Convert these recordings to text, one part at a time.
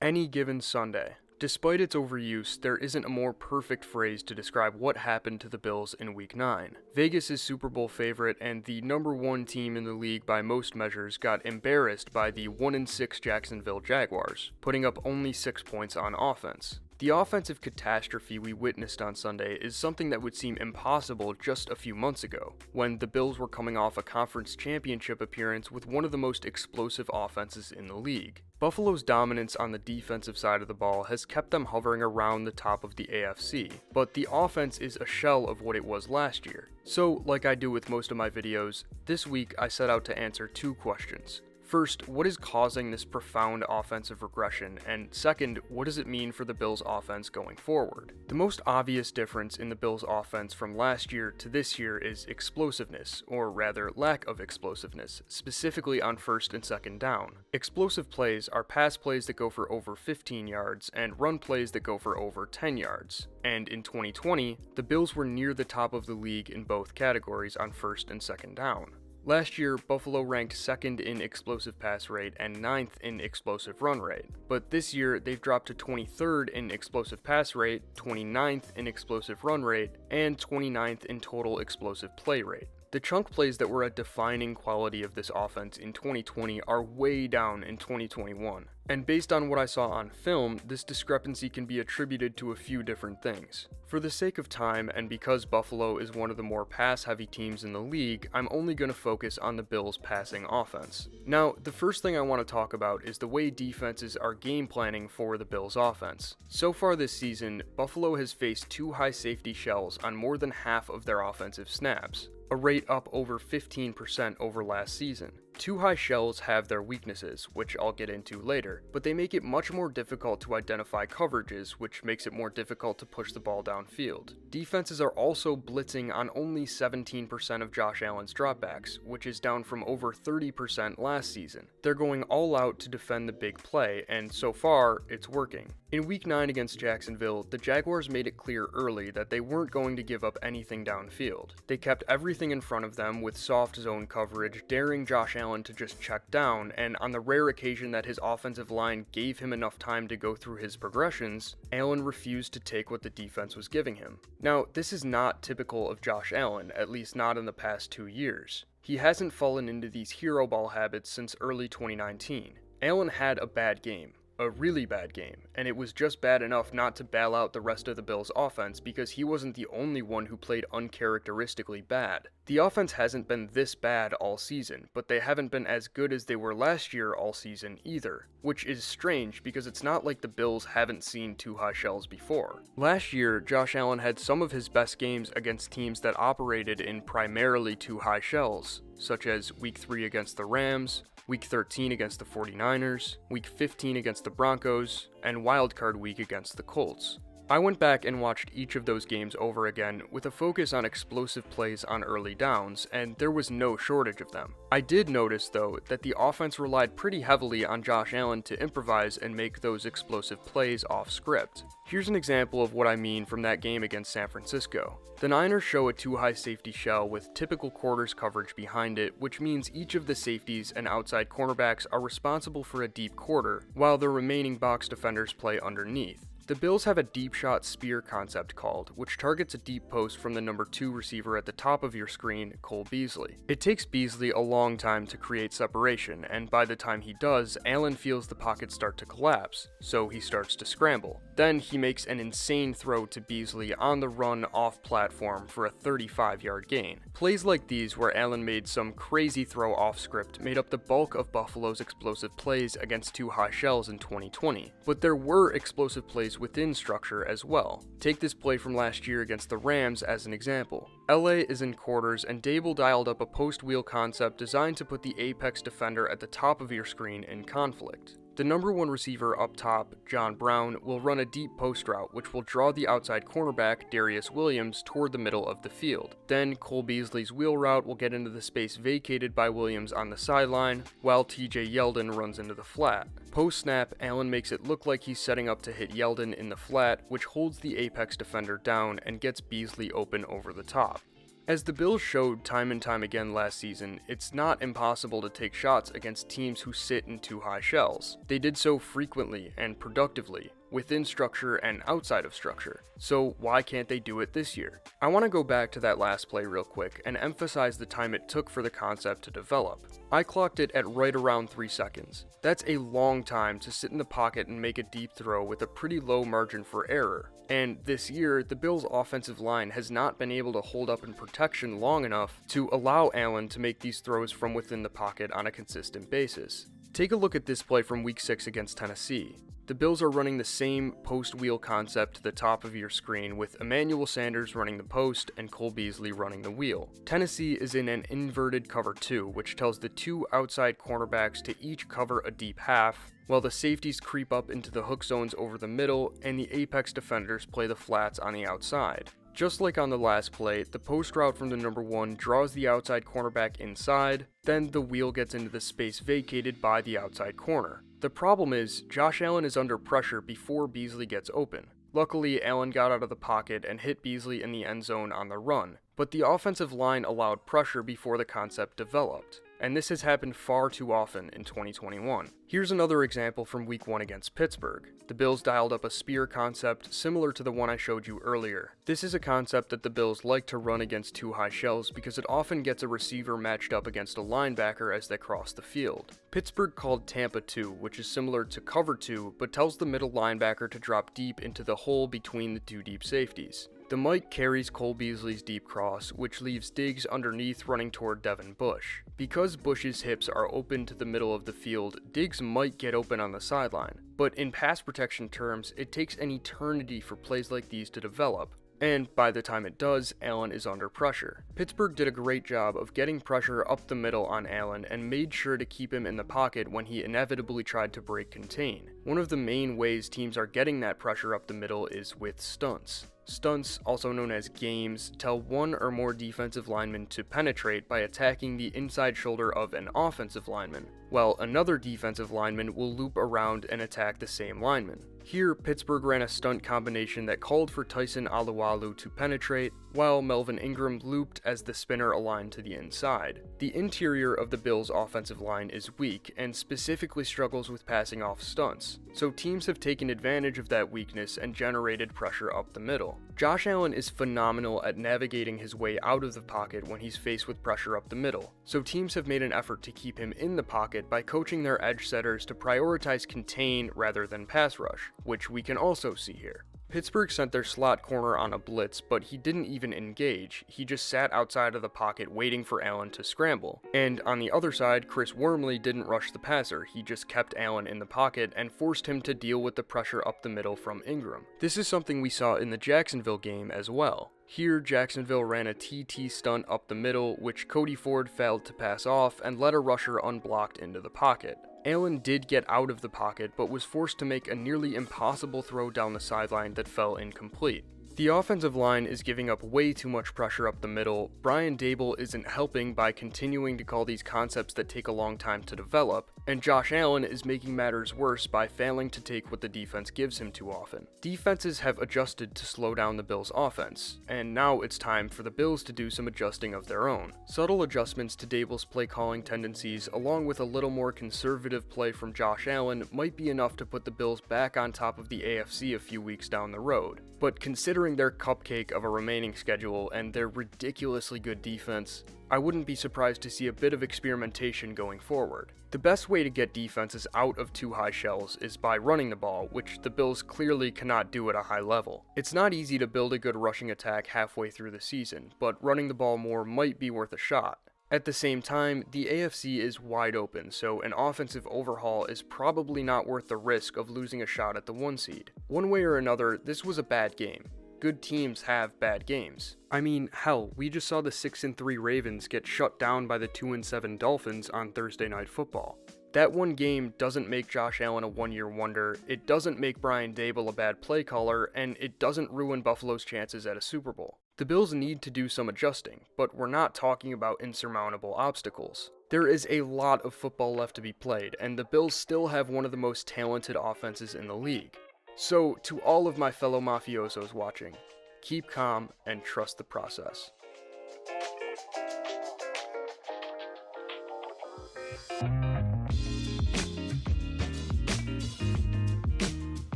Any given Sunday. Despite its overuse, there isn't a more perfect phrase to describe what happened to the Bills in Week 9. Vegas' Super Bowl favorite and the number one team in the league by most measures got embarrassed by the 1-6 Jacksonville Jaguars, putting up only 6 points on offense. The offensive catastrophe we witnessed on Sunday is something that would seem impossible just a few months ago, when the Bills were coming off a conference championship appearance with one of the most explosive offenses in the league. Buffalo's dominance on the defensive side of the ball has kept them hovering around the top of the AFC, but the offense is a shell of what it was last year. So, like I do with most of my videos, this week I set out to answer two questions. First, what is causing this profound offensive regression, and second, what does it mean for the Bills' offense going forward? The most obvious difference in the Bills' offense from last year to this year is explosiveness, or rather lack of explosiveness, specifically on first and second down. Explosive plays are pass plays that go for over 15 yards and run plays that go for over 10 yards. And in 2020, the Bills were near the top of the league in both categories on first and second down. Last year, Buffalo ranked second in explosive pass rate and ninth in explosive run rate, but this year they've dropped to 23rd in explosive pass rate, 29th in explosive run rate, and 29th in total explosive play rate. The chunk plays that were a defining quality of this offense in 2020 are way down in 2021. And based on what I saw on film, this discrepancy can be attributed to a few different things. For the sake of time, and because Buffalo is one of the more pass-heavy teams in the league, I'm only going to focus on the Bills' passing offense. Now, the first thing I want to talk about is the way defenses are game planning for the Bills' offense. So far this season, Buffalo has faced two high safety shells on more than half of their offensive snaps, a rate up over 15% over last season. Two high shells have their weaknesses, which I'll get into later, but they make it much more difficult to identify coverages, which makes it more difficult to push the ball downfield. Defenses are also blitzing on only 17% of Josh Allen's dropbacks, which is down from over 30% last season. They're going all out to defend the big play, and so far, it's working. In Week 9 against Jacksonville, the Jaguars made it clear early that they weren't going to give up anything downfield. They kept everything in front of them with soft zone coverage, daring Josh Allen to just check down, and on the rare occasion that his offensive line gave him enough time to go through his progressions, Allen refused to take what the defense was giving him. Now, this is not typical of Josh Allen, at least not in the past 2 years. He hasn't fallen into these hero ball habits since early 2019. Allen had a bad game. A really bad game, and it was just bad enough not to bail out the rest of the Bills' offense because he wasn't the only one who played uncharacteristically bad. The offense hasn't been this bad all season, but they haven't been as good as they were last year all season either, which is strange because it's not like the Bills haven't seen two high shells before. Last year, Josh Allen had some of his best games against teams that operated in primarily two high shells, such as Week 3 against the Rams, Week 13 against the 49ers, Week 15 against the Broncos, and Wildcard Week against the Colts. I went back and watched each of those games over again with a focus on explosive plays on early downs, and there was no shortage of them. I did notice, though, that the offense relied pretty heavily on Josh Allen to improvise and make those explosive plays off script. Here's an example of what I mean from that game against San Francisco. The Niners show a two-high safety shell with typical quarters coverage behind it, which means each of the safeties and outside cornerbacks are responsible for a deep quarter, while the remaining box defenders play underneath. The Bills have a deep shot spear concept called, which targets a deep post from the number 2 receiver at the top of your screen, Cole Beasley. It takes Beasley a long time to create separation, and by the time he does, Allen feels the pocket start to collapse, so he starts to scramble. Then he makes an insane throw to Beasley on the run off platform for a 35-yard gain. Plays like these where Allen made some crazy throw off script made up the bulk of Buffalo's explosive plays against two high shells in 2020, but there were explosive plays within structure as well. Take this play from last year against the Rams as an example. LA is in quarters and Daboll dialed up a post wheel concept designed to put the apex defender at the top of your screen in conflict. The number 1 receiver up top, John Brown, will run a deep post route which will draw the outside cornerback, Darius Williams, toward the middle of the field. Then Cole Beasley's wheel route will get into the space vacated by Williams on the sideline, while TJ Yeldon runs into the flat. Post-snap, Allen makes it look like he's setting up to hit Yeldon in the flat, which holds the apex defender down and gets Beasley open over the top. As the Bills showed time and time again last season, it's not impossible to take shots against teams who sit in too high shells. They did so frequently and productively, within structure and outside of structure. So why can't they do it this year? I want to go back to that last play real quick and emphasize the time it took for the concept to develop. I clocked it at right around 3 seconds. That's a long time to sit in the pocket and make a deep throw with a pretty low margin for error. And this year, the Bills' offensive line has not been able to hold up in protection long enough to allow Allen to make these throws from within the pocket on a consistent basis. Take a look at this play from Week 6 against Tennessee. The Bills are running the same post-wheel concept to the top of your screen with Emmanuel Sanders running the post and Cole Beasley running the wheel. Tennessee is in an inverted cover 2, which tells the two outside cornerbacks to each cover a deep half, while the safeties creep up into the hook zones over the middle and the apex defenders play the flats on the outside. Just like on the last play, the post route from the number 1 draws the outside cornerback inside, then the wheel gets into the space vacated by the outside corner. The problem is, Josh Allen is under pressure before Beasley gets open. Luckily, Allen got out of the pocket and hit Beasley in the end zone on the run, but the offensive line allowed pressure before the concept developed, and this has happened far too often in 2021. Here's another example from Week 1 against Pittsburgh. The Bills dialed up a spear concept similar to the one I showed you earlier. This is a concept that the Bills like to run against too high shells because it often gets a receiver matched up against a linebacker as they cross the field. Pittsburgh called Tampa 2, which is similar to cover 2, but tells the middle linebacker to drop deep into the hole between the two deep safeties. The Mike carries Cole Beasley's deep cross, which leaves Diggs underneath running toward Devin Bush. Because Bush's hips are open to the middle of the field, Diggs might get open on the sideline, but in pass protection terms, it takes an eternity for plays like these to develop, and by the time it does, Allen is under pressure. Pittsburgh did a great job of getting pressure up the middle on Allen and made sure to keep him in the pocket when he inevitably tried to break contain. One of the main ways teams are getting that pressure up the middle is with stunts. Stunts, also known as games, tell one or more defensive linemen to penetrate by attacking the inside shoulder of an offensive lineman, while another defensive lineman will loop around and attack the same lineman. Here, Pittsburgh ran a stunt combination that called for Tyson Alualu to penetrate, while Melvin Ingram looped as the spinner aligned to the inside. The interior of the Bills' offensive line is weak and specifically struggles with passing off stunts, so teams have taken advantage of that weakness and generated pressure up the middle. Josh Allen is phenomenal at navigating his way out of the pocket when he's faced with pressure up the middle, so teams have made an effort to keep him in the pocket by coaching their edge setters to prioritize contain rather than pass rush, which we can also see here. Pittsburgh sent their slot corner on a blitz, but he didn't even engage. He just sat outside of the pocket waiting for Allen to scramble. And on the other side, Chris Wormley didn't rush the passer. He just kept Allen in the pocket and forced him to deal with the pressure up the middle from Ingram. This is something we saw in the Jacksonville game as well. Here, Jacksonville ran a TT stunt up the middle, which Cody Ford failed to pass off and let a rusher unblocked into the pocket. Allen did get out of the pocket, but was forced to make a nearly impossible throw down the sideline that fell incomplete. The offensive line is giving up way too much pressure up the middle. Brian Daboll isn't helping by continuing to call these concepts that take a long time to develop, and Josh Allen is making matters worse by failing to take what the defense gives him too often. Defenses have adjusted to slow down the Bills' offense, and now it's time for the Bills to do some adjusting of their own. Subtle adjustments to Daboll's play calling tendencies, along with a little more conservative play from Josh Allen, might be enough to put the Bills back on top of the AFC a few weeks down the road. But considering their cupcake of a remaining schedule and their ridiculously good defense, I wouldn't be surprised to see a bit of experimentation going forward. The best way to get defenses out of too high shells is by running the ball, which the Bills clearly cannot do at a high level. It's not easy to build a good rushing attack halfway through the season, but running the ball more might be worth a shot. At the same time, the AFC is wide open, so an offensive overhaul is probably not worth the risk of losing a shot at the 1 seed. One way or another, this was a bad game. Good teams have bad games. I mean, hell, we just saw the 6-3 Ravens get shut down by the 2-7 Dolphins on Thursday Night Football. That one game doesn't make Josh Allen a one-year wonder, it doesn't make Brian Daboll a bad play caller, and it doesn't ruin Buffalo's chances at a Super Bowl. The Bills need to do some adjusting, but we're not talking about insurmountable obstacles. There is a lot of football left to be played, and the Bills still have one of the most talented offenses in the league. So, to all of my fellow mafiosos watching, keep calm and trust the process.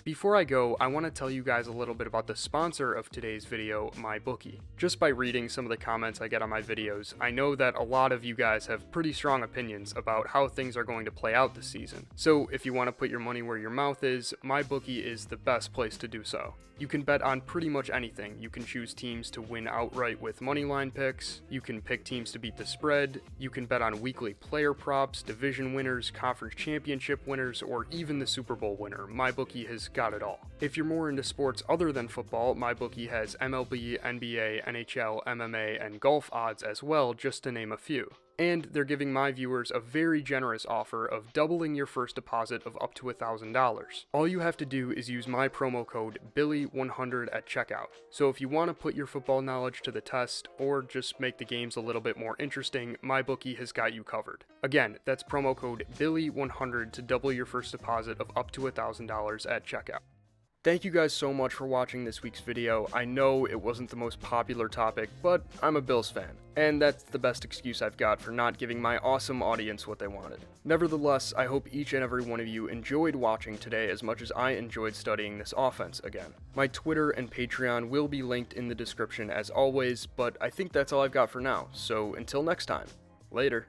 Before I go, I want to tell you guys a little bit about the sponsor of today's video, MyBookie. Just by reading some of the comments I get on my videos, I know that a lot of you guys have pretty strong opinions about how things are going to play out this season. So if you want to put your money where your mouth is, MyBookie is the best place to do so. You can bet on pretty much anything. You can choose teams to win outright with moneyline picks, you can pick teams to beat the spread, you can bet on weekly player props, division winners, conference championship winners, or even the Super Bowl winner. MyBookie has got it all. If you're more into sports other than football, MyBookie has MLB, NBA, NHL, MMA, and golf odds as well, just to name a few. And they're giving my viewers a very generous offer of doubling your first deposit of up to $1,000. All you have to do is use my promo code BILLY100 at checkout. So if you want to put your football knowledge to the test, or just make the games a little bit more interesting, MyBookie has got you covered. Again, that's promo code BILLY100 to double your first deposit of up to $1,000 at checkout. Thank you guys so much for watching this week's video. I know it wasn't the most popular topic, but I'm a Bills fan, and that's the best excuse I've got for not giving my awesome audience what they wanted. Nevertheless, I hope each and every one of you enjoyed watching today as much as I enjoyed studying this offense again. My Twitter and Patreon will be linked in the description as always, but I think that's all I've got for now, so until next time, later.